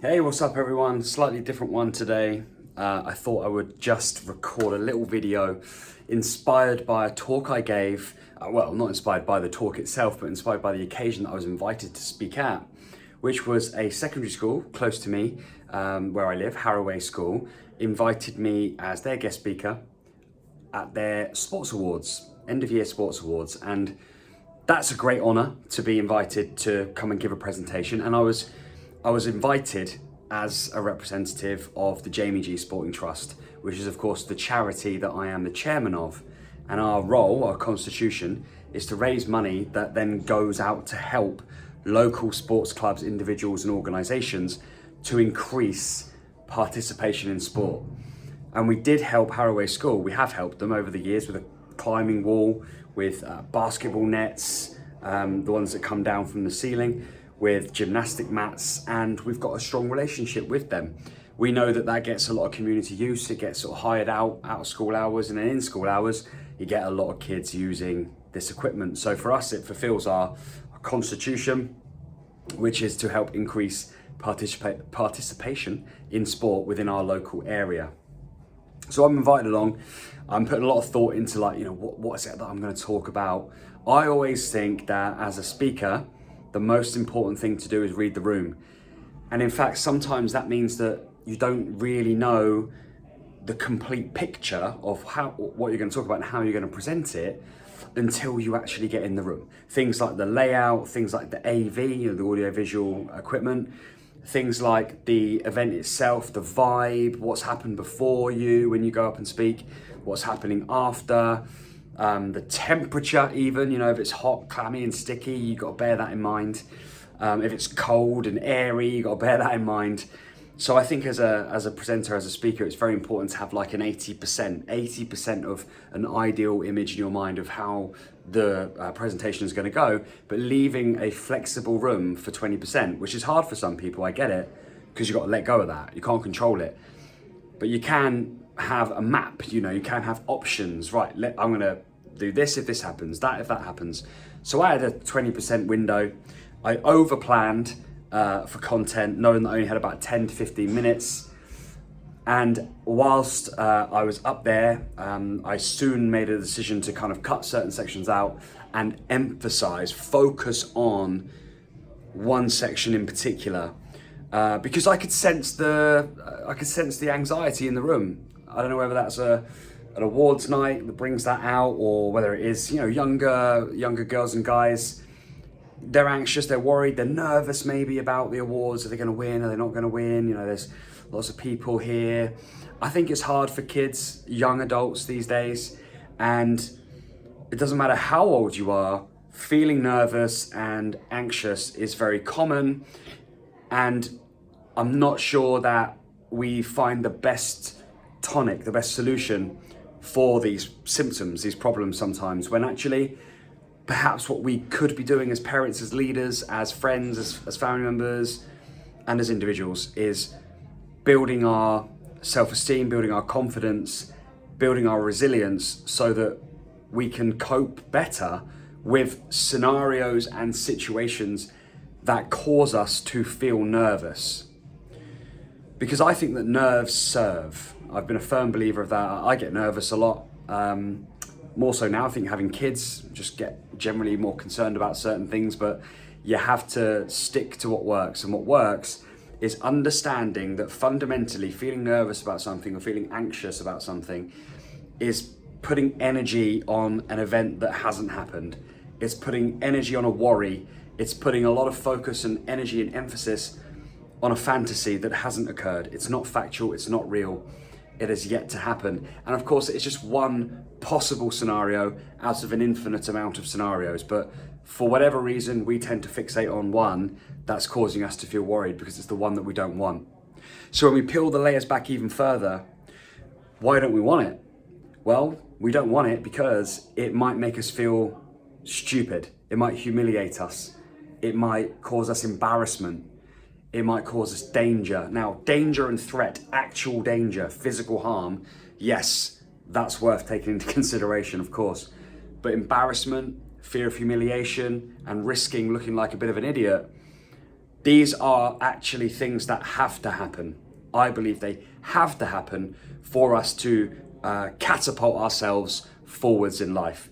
Hey, what's up everyone? Slightly different one today. I thought I would just record a little video inspired by a talk I gave. Well, not inspired by the talk itself, but inspired by the occasion that I was invited to speak at, which was a secondary school close to me, where I live, Harroway School, invited me as their guest speaker at their sports awards, end of year sports awards. And that's a great honor to be invited to come and give a presentation. And I was invited as a representative of the Jamie G Sporting Trust, which is of course the charity that I am the chairman of. And our role, our constitution, is to raise money that then goes out to help local sports clubs, individuals and organisations to increase participation in sport. And we did help Harroway School. We have helped them over the years with a climbing wall, with basketball nets, the ones that come down from the ceiling, with gymnastic mats, and we've got a strong relationship with them. We know that that gets a lot of community use. It gets sort of hired out of school hours, and then in school hours, you get a lot of kids using this equipment. So for us, it fulfills our constitution, which is to help increase participation in sport within our local area. So I'm invited along. I'm putting a lot of thought into what is it that I'm going to talk about. I always think that as a speaker, the most important thing to do is read the room. And in fact, sometimes that means that you don't really know the complete picture of what you're going to talk about and how you're going to present it until you actually get in the room. Things like the layout, things like the AV, the audio visual equipment, things like the event itself, the vibe, what's happened before you when you go up and speak, what's happening after, the temperature even, if it's hot, clammy and sticky, you got to bear that in mind. If it's cold and airy, you got to bear that in mind. So I think as a presenter, as a speaker, it's very important to have like an 80% of an ideal image in your mind of how the presentation is going to go, but leaving a flexible room for 20%, which is hard for some people, I get it, because you've got to let go of that. You can't control it. But you can have a map, you can have options, right? I'm going to do this if this happens, that if that happens. So I had a 20% window. I over-planned for content, knowing that I only had about 10 to 15 minutes. And whilst I was up there, I soon made a decision to kind of cut certain sections out and focus on one section in particular, because I could sense the anxiety in the room. I don't know whether that's an awards night that brings that out, or whether it is younger girls and guys. They're anxious, they're worried, they're nervous maybe about the awards. Are they going to win? Are they not going to win? There's lots of people here. I think it's hard for kids, young adults these days, and it doesn't matter how old you are, feeling nervous and anxious is very common. And I'm not sure that we find the best tonic, the best solution for these symptoms, these problems sometimes, when actually perhaps what we could be doing as parents, as leaders, as friends, as family members, and as individuals is building our self-esteem, building our confidence, building our resilience so that we can cope better with scenarios and situations that cause us to feel nervous. Because I think that nerves serve. I've been a firm believer of that. I get nervous a lot. More so now, I think having kids, just get generally more concerned about certain things, but you have to stick to what works. And what works is understanding that fundamentally feeling nervous about something or feeling anxious about something is putting energy on an event that hasn't happened. It's putting energy on a worry. It's putting a lot of focus and energy and emphasis on a fantasy that hasn't occurred. It's not factual, it's not real. It has yet to happen. And of course, it's just one possible scenario out of an infinite amount of scenarios. But for whatever reason, we tend to fixate on one that's causing us to feel worried because it's the one that we don't want. So when we peel the layers back even further, why don't we want it? Well, we don't want it because it might make us feel stupid. It might humiliate us. It might cause us embarrassment. It might cause us danger. Now, danger and threat, actual danger, physical harm, yes, that's worth taking into consideration, of course. But embarrassment, fear of humiliation, and risking looking like a bit of an idiot, These are actually things that have to happen. I believe they have to happen for us to catapult ourselves forwards in life.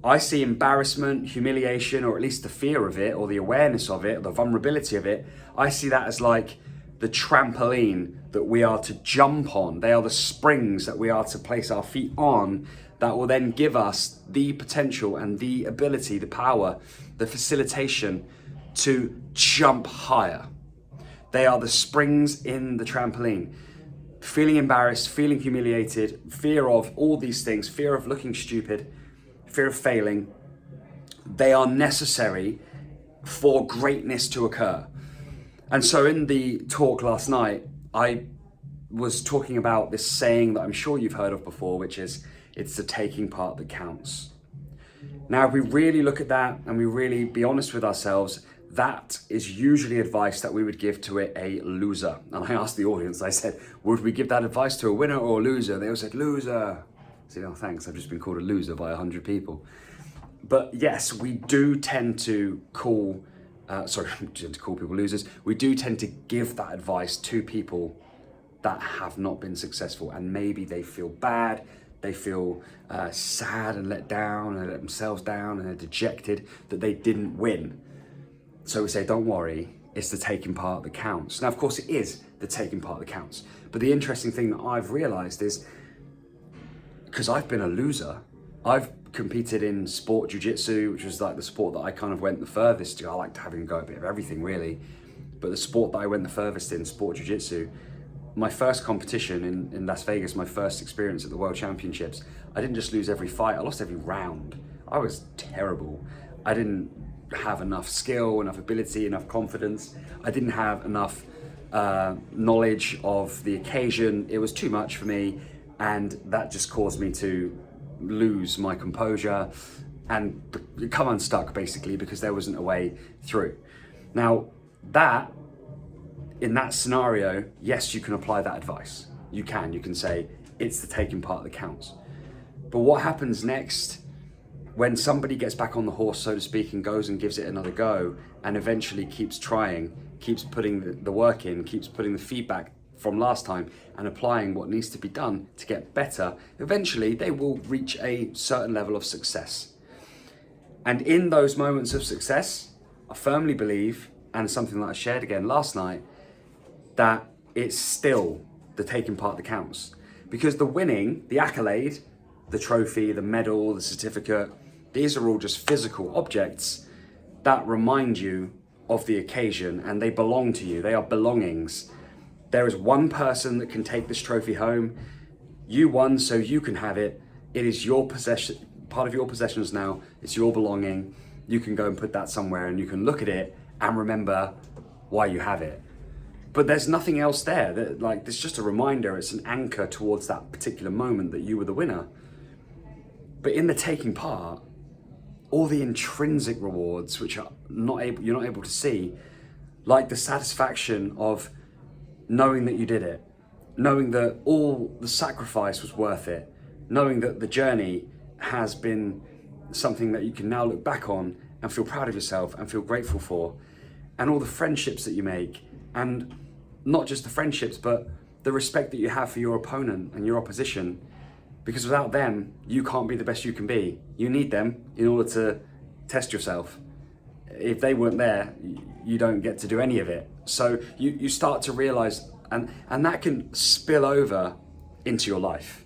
I see embarrassment, humiliation, or at least the fear of it, or the awareness of it, or the vulnerability of it. I see that as like the trampoline that we are to jump on. They are the springs that we are to place our feet on that will then give us the potential and the ability, the power, the facilitation to jump higher. They are the springs in the trampoline. Feeling embarrassed, feeling humiliated, fear of all these things, fear of looking stupid, fear of failing, they are necessary for greatness to occur. And so in the talk last night, I was talking about this saying that I'm sure you've heard of before, which is, it's the taking part that counts. Now, if we really look at that and we really be honest with ourselves, that is usually advice that we would give to a loser. And I asked the audience, I said, would we give that advice to a winner or a loser? They all said, loser. I said, oh, thanks, I've just been called a loser by 100 people. But yes, we do tend to call, people losers. We do tend to give that advice to people that have not been successful, and maybe they feel bad, they feel sad and let down and let themselves down and they're dejected that they didn't win. So we say, don't worry, it's the taking part that counts. Now, of course, it is the taking part that counts. But the interesting thing that I've realized is, because I've been a loser, I've competed in sport jiu-jitsu, which was like the sport that I kind of went the furthest to. I liked having a go at a bit of everything, really. But the sport that I went the furthest in, sport jiu-jitsu, my first competition in Las Vegas, my first experience at the World Championships, I didn't just lose every fight, I lost every round. I was terrible. I didn't have enough skill, enough ability, enough confidence. I didn't have enough knowledge of the occasion. It was too much for me, and that just caused me to lose my composure and come unstuck, basically, because there wasn't a way through. Now, in that scenario, yes, you can apply that advice. You can say, it's the taking part that counts. But what happens next when somebody gets back on the horse, so to speak, and goes and gives it another go, and eventually keeps trying, keeps putting the work in, keeps putting the feedback from last time and applying what needs to be done to get better, eventually they will reach a certain level of success. And in those moments of success, I firmly believe, and something that I shared again last night, that it's still the taking part that counts. Because the winning, the accolade, the trophy, the medal, the certificate, these are all just physical objects that remind you of the occasion, and they belong to you. They are belongings. There is one person that can take this trophy home. You won, so you can have it. It is your possession, part of your possessions now. It's your belonging. You can go and put that somewhere, and you can look at it and remember why you have it. But there's nothing else there. It's just a reminder. It's an anchor towards that particular moment that you were the winner. But in the taking part, all the intrinsic rewards, which you're not able to see, like the satisfaction of knowing that you did it, knowing that all the sacrifice was worth it, knowing that the journey has been something that you can now look back on and feel proud of yourself and feel grateful for, and all the friendships that you make, and not just the friendships, but the respect that you have for your opponent and your opposition, because without them, you can't be the best you can be. You need them in order to test yourself. If they weren't there, you don't get to do any of it. So you start to realize, and that can spill over into your life.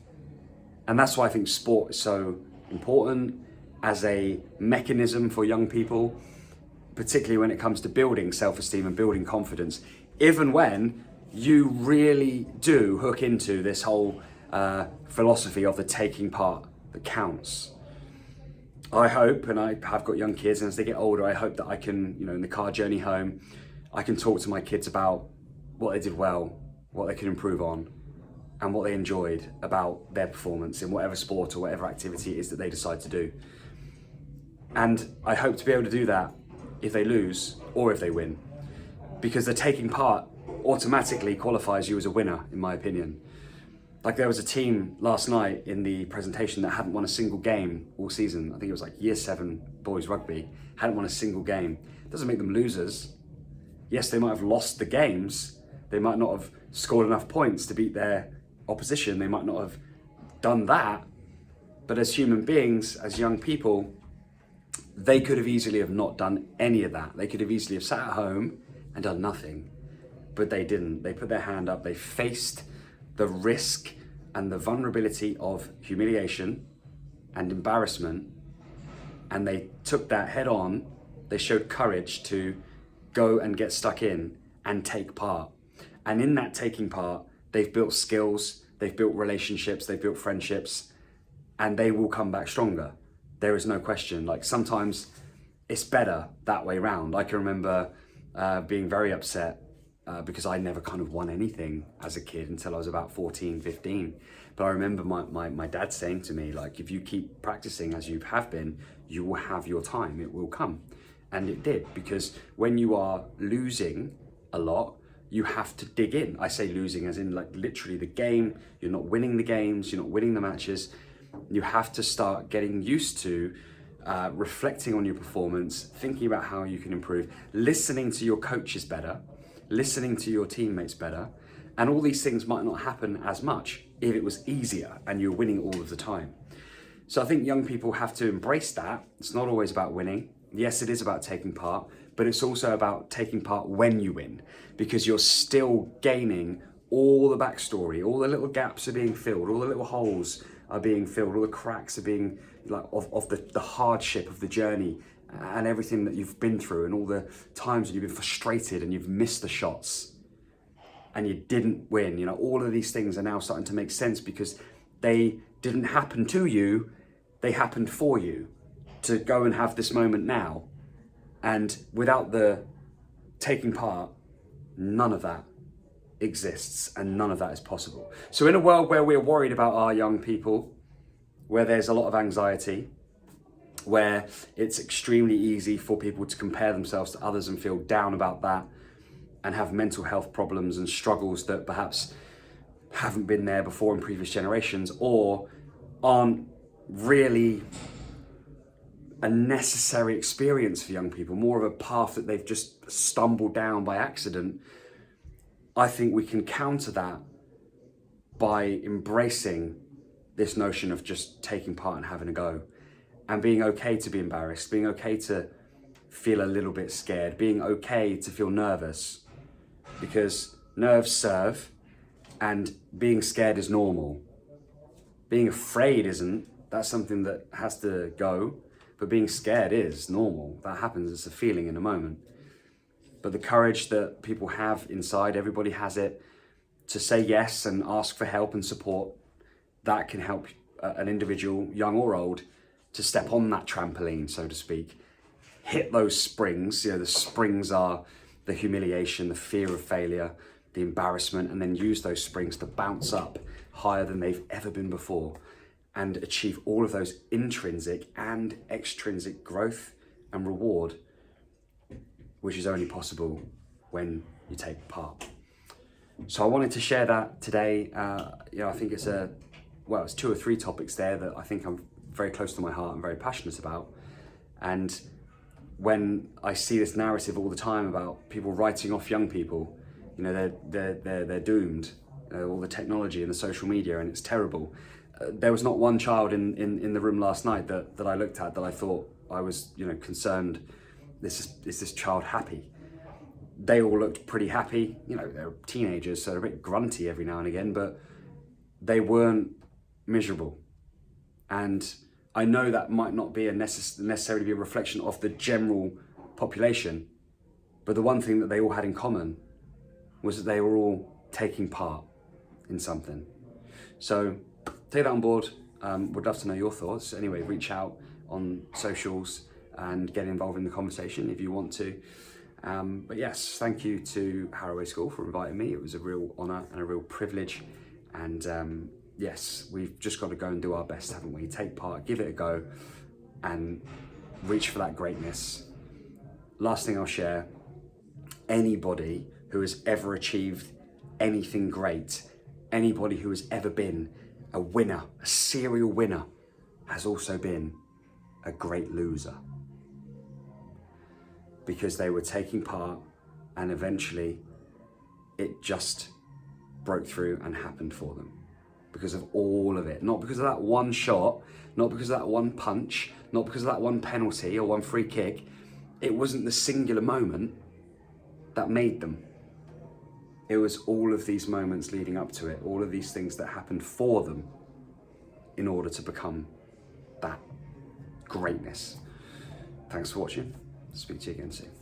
And that's why I think sport is so important as a mechanism for young people, particularly when it comes to building self-esteem and building confidence, even when you really do hook into this whole philosophy of the taking part that counts. I hope, and I have got young kids, and as they get older, I hope that I can, in the car journey home, I can talk to my kids about what they did well, what they can improve on, and what they enjoyed about their performance in whatever sport or whatever activity it is that they decide to do. And I hope to be able to do that if they lose or if they win, because the taking part automatically qualifies you as a winner, in my opinion. Like, there was a team last night in the presentation that hadn't won a single game all season. I think it was like Year 7 boys rugby, hadn't won a single game. Doesn't make them losers. Yes, they might have lost the games. They might not have scored enough points to beat their opposition. They might not have done that. But as human beings, as young people, they could have easily have not done any of that. They could have easily have sat at home and done nothing. But they didn't. They put their hand up. They faced the risk and the vulnerability of humiliation and embarrassment, and they took that head on. They showed courage to go and get stuck in and take part. And in that taking part, they've built skills, they've built relationships, they've built friendships, and they will come back stronger. There is no question. Like, sometimes it's better that way round. I can remember being very upset because I never kind of won anything as a kid until I was about 14, 15. But I remember my dad saying to me, like, if you keep practicing as you have been, you will have your time, it will come. And it did, because when you are losing a lot, you have to dig in. I say losing as in, like, literally the game, you're not winning the games, you're not winning the matches. You have to start getting used to reflecting on your performance, thinking about how you can improve, listening to your coaches better, listening to your teammates better. And all these things might not happen as much if it was easier and you're winning all of the time. So I think young people have to embrace that. It's not always about winning. Yes, it is about taking part, but it's also about taking part when you win, because you're still gaining all the backstory, all the little gaps are being filled, all the little holes are being filled, all the cracks are being, like, of the hardship of the journey and everything that you've been through, and all the times that you've been frustrated and you've missed the shots and you didn't win. You know, all of these things are now starting to make sense because they didn't happen to you, they happened for you to go and have this moment now. And without the taking part, none of that exists and none of that is possible. So in a world where we're worried about our young people, where there's a lot of anxiety, where it's extremely easy for people to compare themselves to others and feel down about that and have mental health problems and struggles that perhaps haven't been there before in previous generations, or aren't really a necessary experience for young people, more of a path that they've just stumbled down by accident, I think we can counter that by embracing this notion of just taking part and having a go, and being okay to be embarrassed, being okay to feel a little bit scared, being okay to feel nervous, because nerves serve and being scared is normal. Being afraid isn't. That's something that has to go. But being scared is normal. That happens, it's a feeling in a moment. But the courage that people have inside, everybody has it, to say yes and ask for help and support, that can help an individual, young or old, to step on that trampoline, so to speak, hit those springs. You know, the springs are the humiliation, the fear of failure, the embarrassment, and then use those springs to bounce up higher than they've ever been before, and achieve all of those intrinsic and extrinsic growth and reward, which is only possible when you take part. So I wanted to share that today. I think it's it's 2 or 3 topics there that I think I'm very close to my heart and very passionate about. And when I see this narrative all the time about people writing off young people, you know, they're doomed, all the technology and the social media, and it's terrible. There was not one child in the room last night that I looked at that I thought I was, concerned, is this child happy? They all looked pretty happy. You know, they're teenagers, so they're a bit grunty every now and again, but they weren't miserable. And I know that might not be necessarily be a reflection of the general population, but the one thing that they all had in common was that they were all taking part in something. So take that on board. Would love to know your thoughts. Anyway, reach out on socials and get involved in the conversation if you want to. But yes, thank you to Harroway School for inviting me. It was a real honour and a real privilege. And yes, we've just got to go and do our best, haven't we? Take part, give it a go, and reach for that greatness. Last thing I'll share, anybody who has ever achieved anything great, anybody who has ever been a winner, a serial winner, has also been a great loser. Because they were taking part and eventually it just broke through and happened for them. Because of all of it, not because of that one shot, not because of that one punch, not because of that one penalty or one free kick. It wasn't the singular moment that made them. It was all of these moments leading up to it, all of these things that happened for them in order to become that greatness. Thanks for watching. Speak to you again soon.